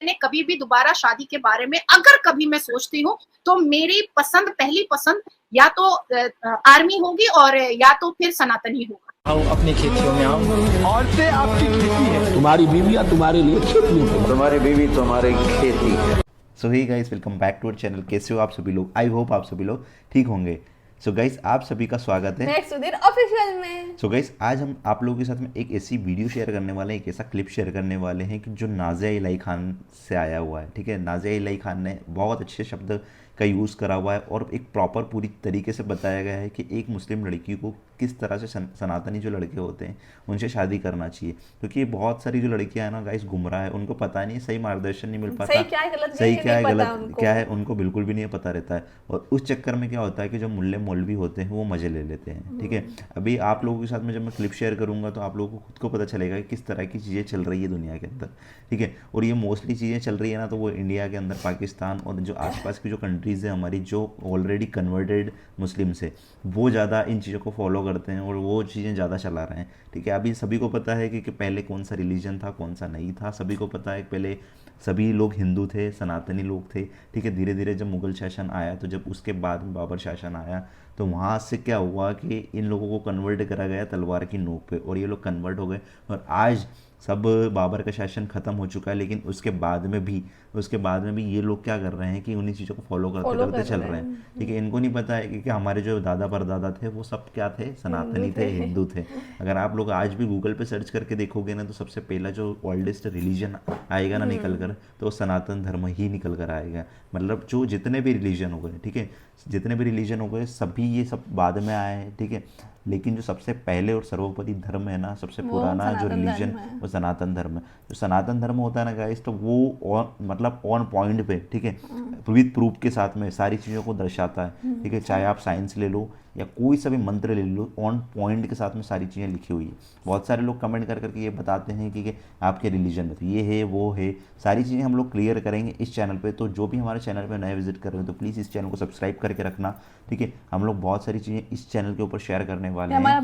मैंने कभी भी दोबारा शादी के बारे में अगर कभी मैं सोचती हूँ तो मेरी पसंद, पहली पसंद या तो आर्मी होगी और या तो फिर सनातनी होगा। आओ अपनी खेतियों में आओ। औरतें आपकी खेती है, तुम्हारी बीवियां तुम्हारे लिए खेती है, तुम्हारी बीवी तुम्हारी खेती है। So hey guys, welcome back to our channel. कैसे हो आप सभी लोग? आई होप आप सभी लोग ठीक होंगे। सो गाइस, आप सभी का स्वागत है नेक्स्ट सुधीर ऑफिशियल में। सो गाइस, आज हम आप लोगों के साथ में एक ऐसी वीडियो शेयर करने वाले हैं, एक ऐसा क्लिप शेयर करने वाले हैं कि जो नाज़िया इलाही खान से आया हुआ है। ठीक है, नाज़िया इलाही खान ने बहुत अच्छे शब्द का यूज़ करा हुआ है और एक प्रॉपर पूरी तरीके से बताया गया है कि एक मुस्लिम लड़की को किस तरह से सनातनी जो लड़के होते हैं उनसे शादी करना चाहिए। क्योंकि बहुत सारी जो लड़कियां हैं ना गाइस, गुमराह है, उनको पता नहीं, सही मार्गदर्शन नहीं मिल पाता, सही क्या है गलत सही क्या है गलत क्या है उनको बिल्कुल भी नहीं पता रहता है। और उस चक्कर में क्या होता है कि जो मुल्ले मौलवी होते हैं वो मज़े ले लेते हैं। ठीक है, अभी आप लोगों के साथ में जब मैं क्लिप शेयर करूंगा तो आप लोगों को खुद को पता चलेगा कि किस तरह की चीज़ें चल रही है दुनिया के अंदर। ठीक है, और ये मोस्टली चीज़ें चल रही है ना तो वो इंडिया के अंदर, पाकिस्तान और जो आसपास की जो कंट्रीज़ है हमारी, जो ऑलरेडी कन्वर्टेड मुस्लिम से, वो ज़्यादा इन चीज़ों को फॉलो करते हैं और वो चीज़ें ज़्यादा चला रहे हैं। ठीक है, अभी सभी को पता है कि पहले कौन सा रिलीजन था कौन सा नहीं था। सभी को पता है कि पहले सभी लोग हिंदू थे, सनातनी लोग थे। ठीक है, धीरे धीरे जब मुग़ल शासन आया तो जब उसके बाद में बाबर शासन आया तो वहाँ से क्या हुआ कि इन लोगों को कन्वर्ट करा गया तलवार की नोक पे और ये लोग कन्वर्ट हो गए। और आज सब बाबर का शासन ख़त्म हो चुका है, लेकिन उसके बाद में भी ये लोग क्या कर रहे हैं कि उन्हीं चीज़ों को फॉलो करते करते चल रहे हैं। ठीक है, इनको नहीं पता है कि हमारे जो दादा परदादा थे वो सब क्या थे, सनातनी थे, हिंदू थे। अगर आप लोग आज भी गूगल पे सर्च करके देखोगे ना तो सबसे पहला जो ओल्डेस्ट रिलीजन आएगा ना निकल कर, तो वो सनातन धर्म ही निकल कर आएगा। मतलब जो जितने भी रिलीजन हो गए, ठीक है, जितने भी रिलीजन हो गए सभी ये सब बाद में आए हैं। ठीक है, लेकिन जो सबसे पहले और सर्वोपरि धर्म है ना, सबसे पुराना जो रिलीजन, वो सनातन धर्म है। जो सनातन धर्म होता है ना गाइस, तो वो मतलब ऑन पॉइंट पे, ठीक है, विद प्रूफ के साथ में सारी चीज़ों को दर्शाता है। ठीक है, चाहे आप साइंस ले लो या कोई सा भी मंत्र ले लो, ऑन पॉइंट के साथ में सारी चीज़ें लिखी हुई है। बहुत सारे लोग कमेंट कर करके ये बताते हैं कि आपके रिलीजन में तो ये है वो है, सारी चीज़ें हम लोग क्लियर करेंगे इस चैनल पे। तो जो भी हमारे चैनल पे नए विजिट कर रहे हैं तो प्लीज़ इस चैनल को सब्सक्राइब करके रखना। ठीक है, हम लोग बहुत सारी चीज़ें इस चैनल के ऊपर शेयर करने वाले हैं। ये हमारा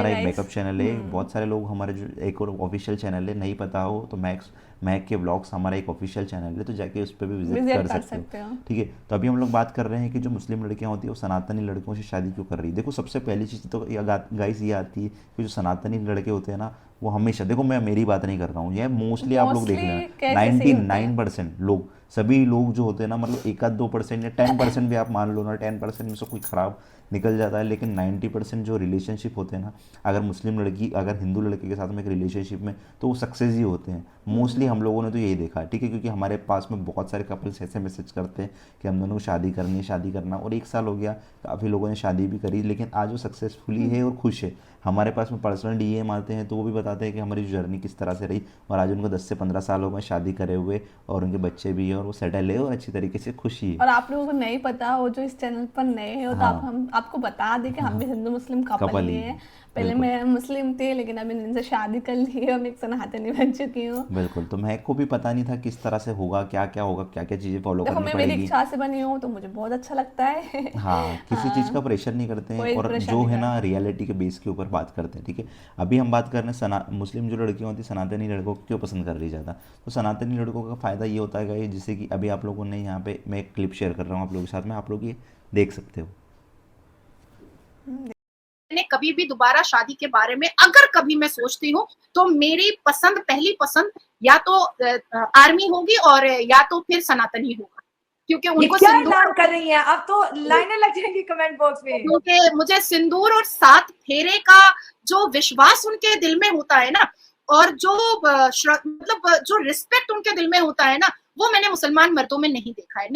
एक बैकअप चैनल है। बहुत सारे लोग, हमारे जो एक और ऑफिशियल चैनल है, नहीं पता हो तो मैक के ब्लॉग्स हमारा एक ऑफिशियल चैनल है, तो जाके उस पर भी विजिट कर सकते हो। ठीक है, तो अभी हम लोग बात कर रहे हैं कि जो मुस्लिम लड़कियां होती है वो सनातनी लड़कों से शादी क्यों कर रही है। देखो, सबसे पहली चीज़ तो गाइस ये आती है कि जो सनातनी लड़के होते हैं ना, वो हमेशा, देखो मैं मेरी बात नहीं कर रहा हूँ, ये मोस्टली आप लोग देख लेना 99% लोग, सभी लोग जो होते हैं ना, मतलब 1-2% या 10% भी आप मान लो ना, 10% में से कोई ख़राब निकल जाता है, लेकिन 90% जो रिलेशनशिप होते हैं ना, अगर मुस्लिम लड़की अगर हिंदू लड़के के साथ में एक रिलेशनशिप में, तो वो सक्सेस ही होते हैं मोस्टली। हम लोगों ने तो यही देखा है। ठीक है, क्योंकि हमारे पास में बहुत सारे कपल्स ऐसे मैसेज करते हैं कि हम दोनों को शादी करनी है, शादी करना, और 1 साल हो गया, काफ़ी लोगों ने शादी भी करी, लेकिन आज वो सक्सेसफुली है और खुश है। हमारे पास में पर्सनल डीएम आते हैं तो वो भी बताते हैं कि हमारी जर्नी किस तरह से रही, और आज उनको 10 से 15 साल हो गए शादी करे हुए, और उनके बच्चे भी हैं और वो सेटल है और अच्छी तरीके से खुशी है। और आप लोगों को नहीं पता हो, जो इस चैनल पर नए हो, तो हम आपको बता दें कि हम भी हिंदू मुस्लिम कपल ही हैं। पहले मैं मुस्लिम थी, लेकिन अभी इनसे शादी कर ली है और मैं एक सनातनी बन चुकी हूँ। बिल्कुल, तो मैं को भी पता नहीं था किस तरह से होगा, क्या क्या होगा, क्या क्या चीज़ें फॉलो करनी पड़ेगी। मेरी इच्छा से बनी हूँ तो मुझे बहुत अच्छा लगता है। हाँ, किसी चीज़ का प्रेशर नहीं करते हैं, और जो है ना रियलिटी के बेस के ऊपर बात करते हैं। ठीक है, अभी हम बात कर रहे हैं मुस्लिम जो लड़कियाँ होती हैं सनातनी लड़कों को क्यों पसंद कर रही है ज़्यादा। तो सनातनी लड़कों का फ़ायदा ये होता है कि जैसे कि अभी आप लोगों ने यहाँ पे, मैं एक क्लिप शेयर कर रहा हूँ आप लोगों के साथ में, आप लोग ये देख सकते हो। मैंने कभी भी दोबारा शादी के बारे में अगर कभी मैं सोचती हूँ तो मेरी पसंद, पहली पसंद या तो आर्मी होगी और या तो फिर सनातनी होगा। क्योंकि उनको क्या ऐलान कर रही हैं, अब तो लाइनें लग जाएंगी कमेंट बॉक्स में। क्योंकि मुझे सिंदूर और 7 फेरे का जो विश्वास उनके दिल में होता है ना, और जो मतलब जो रिस्पेक्ट उनके दिल में होता है ना, वो मैंने मुसलमान मर्दों में नहीं देखा है।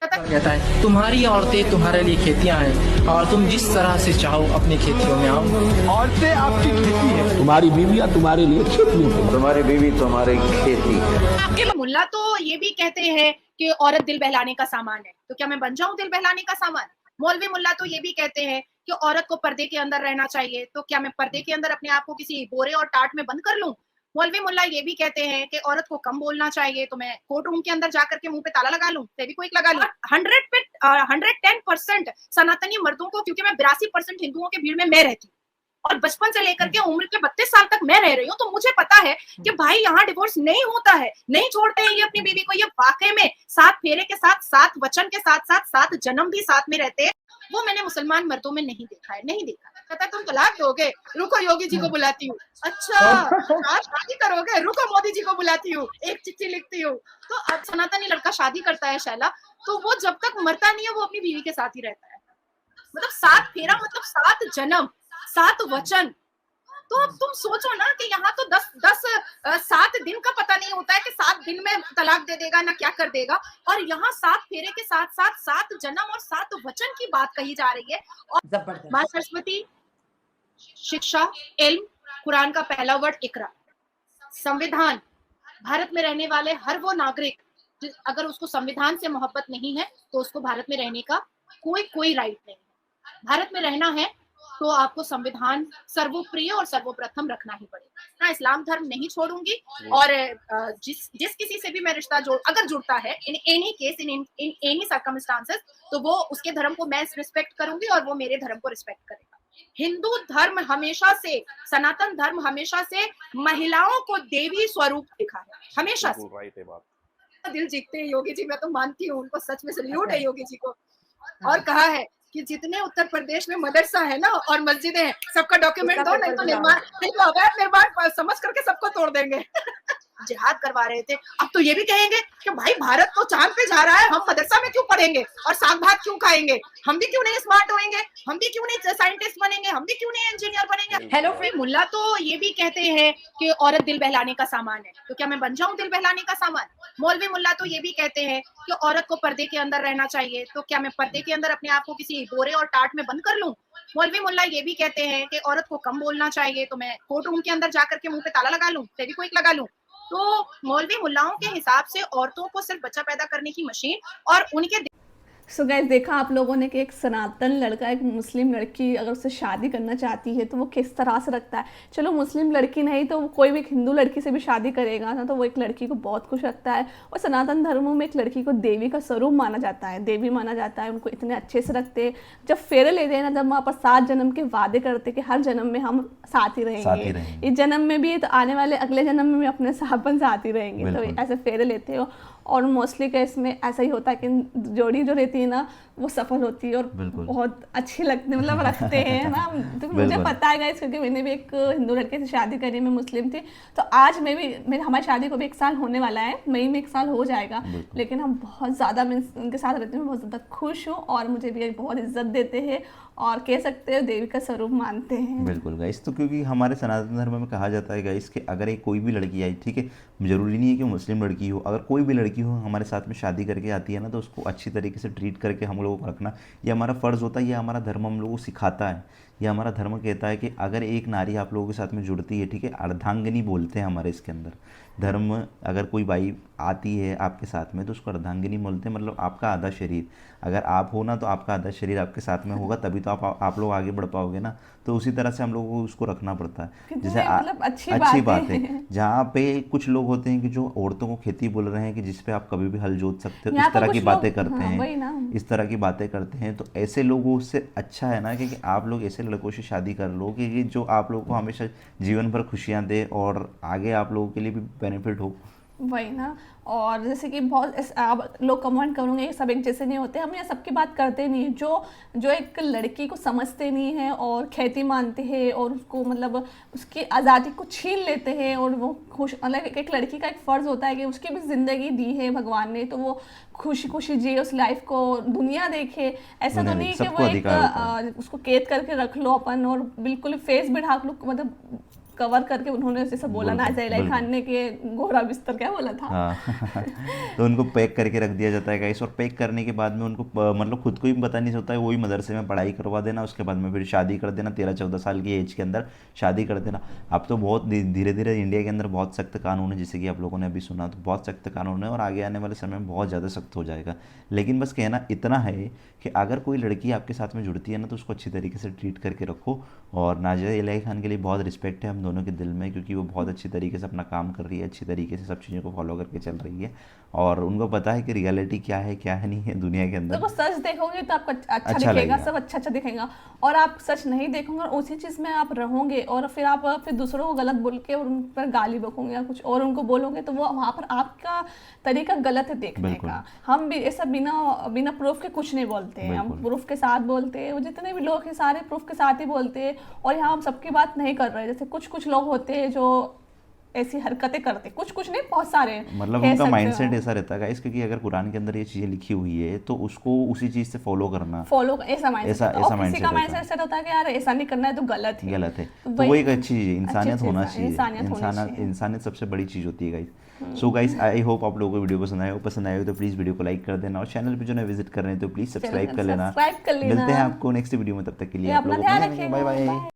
कहता है तुम्हारी औरतें तुम्हारे लिए खेतियां हैं और तुम जिस तरह से चाहो अपनी खेतियों में आओ। औरतें आपकी खेती है, तुम्हारी बीवियां तुम्हारे लिए खेती है, तुम्हारी बीवी तुम्हारी खेती है। आपके मुल्ला तो ये भी कहते हैं कि औरत दिल बहलाने का सामान है, तो क्या मैं बन जाऊं दिल बहलाने का सामान? मौलवी मुल्ला तो ये भी कहते हैं कि औरत को पर्दे के अंदर रहना चाहिए, तो क्या मैं पर्दे के अंदर अपने आप को किसी बोरे और टाट में बंद कर लूं? मौलवी मुल्ला ये भी कहते हैं कि औरत को कम बोलना चाहिए, तो मैं कोर्ट रूम के अंदर जाकर के मुंह पे ताला लगा लूं, फेविक्विक लगा लूं। 110% सनातनी मर्दों को, क्योंकि मैं 82% हिंदुओं के भीड़ में मैं रहती हूँ, और बचपन से लेकर के उम्र के 32 साल तक मैं रह रही हूँ, तो मुझे पता है कि भाई यहाँ डिवोर्स नहीं होता है, नहीं छोड़ते हैं ये अपनी बीवी को। ये वाकई में 7 फेरे के साथ, 7 वचन के साथ साथ 7 जन्म भी साथ में रहते हैं। वो मैंने मुसलमान मर्दों में नहीं देखा है, नहीं देखा। कहता तुम तलाक दोगे, रुको योगी जी को बुलाती हूँ। अच्छा आप शादी करोगे, रुको मोदी जी को बुलाती हूँ, एक चिट्ठी लिखती हूँ। तो अब सनातनी लड़का शादी करता है शैला, तो वो जब तक मरता नहीं है वो अपनी बीवी के साथ ही रहता है। मतलब 7 फेरा मतलब 7 जन्म, 7 वचन। तो अब तुम सोचो ना कि यहाँ तो 7 दिन का पता नहीं होता है कि 7 दिन में तलाक दे देगा ना क्या कर देगा, और यहाँ 7 फेरे के साथ साथ 7 जन्म और 7 वचन की बात कही जा रही है। और जबरदस्त। माँ सरस्वती, शिक्षा, इल्म, कुरान का पहला वर्ड इकरा, संविधान, भारत में रहने वाले हर वो नागरिक अगर उसको संविधान से मोहब्बत नहीं है तो उसको भारत में रहने का कोई राइट नहीं है। भारत में रहना है तो आपको संविधान सर्वोप्रिय और सर्वप्रथम रखना ही पड़ेगा। ना इस्लाम धर्म नहीं छोड़ूंगी, और जिस किसी से भी मैं रिश्ता अगर जुड़ता है in any case, in any circumstances, तो वो उसके धर्म को मैं रिस्पेक्ट करूंगी और वो मेरे धर्म को रिस्पेक्ट करेगा। हिंदू धर्म हमेशा से, सनातन धर्म हमेशा से महिलाओं को देवी स्वरूप देखा है, हमेशा से। राइट है बात। दिल जीतते हैं योगी जी, मैं तो मानती हूँ उनको, सच में सल्यूट है योगी जी को। और कहा है कि जितने उत्तर प्रदेश में मदरसा है ना और मस्जिदें हैं, सबका डॉक्यूमेंट दो, नहीं तो अवैध निर्माण समझ करके सबको तोड़ देंगे। जिहाद करवा रहे थे, अब तो ये भी कहेंगे कि भाई भारत तो चांद पे जा रहा है, हम मदरसा में क्यों पढ़ेंगे और साग भात क्यों खाएंगे, हम भी क्यों नहीं स्मार्ट होएंगे, हम भी क्यों नहीं साइंटिस्ट बनेंगे, हम भी क्यों नहीं इंजीनियर बनेंगे। हेलो मुल्ला तो ये भी कहते हैं कि औरत दिल बहलाने का सामान है, तो क्या मैं बन जाऊं दिल बहलाने का सामान। मौलवी मुल्ला तो ये भी कहते हैं कि औरत को पर्दे के अंदर रहना चाहिए, तो क्या मैं पर्दे के अंदर अपने आप को किसी बोरे और टाट में बंद कर लूं। मौलवी मुल्ला ये भी कहते हैं कि औरत को कम बोलना चाहिए, तो मैं कोर्ट रूम के अंदर जाकर के मुंह पे ताला लगा लूं, फेविक्विक लगा लूं। तो मौलवी मुल्लाओं के हिसाब से औरतों को सिर्फ बच्चा पैदा करने की मशीन और उनके सो गाइस, देखा आप लोगों ने कि एक सनातन लड़का एक मुस्लिम लड़की अगर उससे शादी करना चाहती है तो वो किस तरह से रखता है। चलो मुस्लिम लड़की नहीं तो कोई भी हिंदू लड़की से भी शादी करेगा ना, तो वो एक लड़की को बहुत खुश रखता है। और सनातन धर्मों में एक लड़की को देवी का स्वरूप माना जाता है, देवी माना जाता है। उनको इतने अच्छे से रखते हैं, जब फेरे लेते हैं ना, जब वहाँ पर 7 जन्म के वादे करते कि हर जन्म में हम साथ ही रहेंगे, इस जन्म में भी तो आने वाले अगले जन्म में भी अपने अपन साथ ही रहेंगे, तो ऐसे फेरे लेते हो। और मोस्टली केस में ऐसा ही होता है कि जोड़ी जो रहती है ना वो सफल होती है और बहुत अच्छी लगती है, मतलब रखते हैं ना। तो मुझे पता है गाइस, क्योंकि मैंने भी एक हिंदू लड़के से शादी करी, मैं मुस्लिम थी, तो आज हमारी शादी को भी 1 साल होने वाला है, मई में 1 साल हो जाएगा। लेकिन हम बहुत ज़्यादा, मैं उनके साथ रहती हूँ, बहुत ज़्यादा खुश हूँ और मुझे भी बहुत इज्जत देते हैं और कह सकते हो देवी का स्वरूप मानते हैं। बिल्कुल गाइस, तो क्योंकि हमारे सनातन धर्म में कहा जाता है गाइस कि अगर एक कोई भी लड़की आई, ठीक है, जरूरी नहीं है कि मुस्लिम लड़की हो, अगर कोई भी लड़की हो हमारे साथ में शादी करके आती है ना, तो उसको अच्छी तरीके से ट्रीट करके हम लोगों को रखना ये हमारा फ़र्ज़ होता है। ये हमारा धर्म हम लोगों को सिखाता है, ये हमारा धर्म कहता है कि अगर एक नारी आप लोगों के साथ में जुड़ती है, ठीक है, अर्धांगिनी बोलते हैं हमारे इसके अंदर धर्म। अगर कोई बाई आती है आपके साथ में तो उसको अर्धांगिनी बोलते हैं, मतलब आपका आधा शरीर। अगर आप हो ना तो आपका आधा शरीर आपके साथ में होगा, तभी तो आप लोग आगे बढ़ पाओगे ना। तो उसी तरह से हम लोगों को उसको रखना पड़ता है। जैसे मतलब अच्छी बात है, जहाँ पे कुछ लोग होते हैं कि जो औरतों को खेती बोल रहे हैं कि जिस पे आप कभी भी हल जोत सकते हो, इस तरह की बातें करते हैं, इस तरह की बातें करते हैं। तो ऐसे लोगों से अच्छा है ना कि आप लोग ऐसे लड़कों से शादी कर लो कि जो आप लोगों को हमेशा जीवन भर खुशियाँ दे और आगे आप लोगों के लिए भी बेनिफिट हो। वही ना। और जैसे कि बहुत आप लोग कमेंट करोगे सब एक जैसे नहीं होते, हम यहाँ सबकी बात करते नहीं, जो एक लड़की को समझते नहीं हैं और खेती मानते हैं और उसको मतलब उसकी आज़ादी को छीन लेते हैं और वो खुश, मतलब एक लड़की का एक फ़र्ज़ होता है कि उसकी भी ज़िंदगी दी है भगवान ने, तो वो खुशी खुशी जिए, उस लाइफ को दुनिया देखे। ऐसा तो नहीं कि वो एक उसको कैद करके रख लो अपन और बिल्कुल फेस भी ढाक लो, मतलब कवर करके उन्होंने जैसे बोला ना, अजय खान ने कि गोरा बिस्तर क्या बोला था। हाँ। तो उनको पैक करके रख दिया जाता है गाइस, और पैक करने के बाद में उनको मतलब खुद को ही पता नहीं होता है, वही मदरसे में पढ़ाई करवा देना, उसके बाद में फिर शादी कर देना, 13-14 साल की एज के अंदर शादी कर देना। अब तो बहुत धीरे धीरे इंडिया के अंदर बहुत सख्त कानून है, जैसे कि आप लोगों ने अभी सुना, तो बहुत सख्त कानून है और आगे आने वाले समय में बहुत ज़्यादा सख्त हो जाएगा। लेकिन बस कहना इतना है कि अगर कोई लड़की आपके साथ में जुड़ती है ना, तो उसको अच्छी तरीके से ट्रीट करके रखो। और नाज़िया इलाही खान के लिए बहुत रिस्पेक्ट है, हम दोनों के दिल में, क्योंकि वो बहुत अच्छी तरीके से अपना काम कर रही है, अच्छी तरीके से सब चीज़ों को फॉलो करके चल रही है, और उनको पता है कि रियलिटी क्या है नहीं है दुनिया के अंदर। देखो सच देखोगे तो आपको अच्छा अच्छा दिखेगा, लगेगा। सब अच्छा दिखेगा, और आप सच नहीं देखोगे और उसी चीज़ में आप रहोगे और फिर आप फिर दूसरों को गलत बोल के और उन पर गाली बकोगे या कुछ और उनको बोलोगे, तो वो वहाँ पर आपका तरीका गलत है देखने बिल्कुल। का। हम भी ऐसा बिना प्रूफ के कुछ नहीं बोलते हैं, हम बिल्कुल। प्रूफ के साथ बोलते हैं, वो जितने भी लोग हैं सारे प्रूफ के साथ ही बोलते हैं। और यहाँ हम सबकी बात नहीं कर रहे, जैसे कुछ लोग होते हैं जो ऐसी हरकतें करते, कुछ नहीं, बहुत सारे मतलब कह उनका सकते माइंडसेट हो। ऐसा रहता है गाइस, क्योंकि अगर कुरान के अंदर ये चीज़ें लिखी हुई है तो उसको उसी चीज़ से फॉलो करना फॉलो ऐसा माइंडसेट, ऐसा और किसी mindset का रहता है। माइंडसेट ऐसा होता है कि यार ऐसा नहीं करना है तो गलत है, गलत है। तो तो वही- वो एक अच्छी चीज़ है, इंसानियत अच्छी होना चीज़ है, चाहिए। इंसानियत होनी चाहिए। इंसानियत सबसे बड़ी चीज़ होती है guys. So guys I hope आप लोगों को वीडियो पसंद आए हो तो प्लीज़ वीडियो को लाइक कर देना, और चैनल पे जो है विजिट कर रहे हैं तो प्लीज़ सब्सक्राइब कर लेना। सब्सक्राइब कर लेना। मिलते हैं आपको नेक्स्ट वीडियो में, तब तक के लिए ये आप अपना लोगों को ध्यान बाय रखिएगा। बाय। बाय।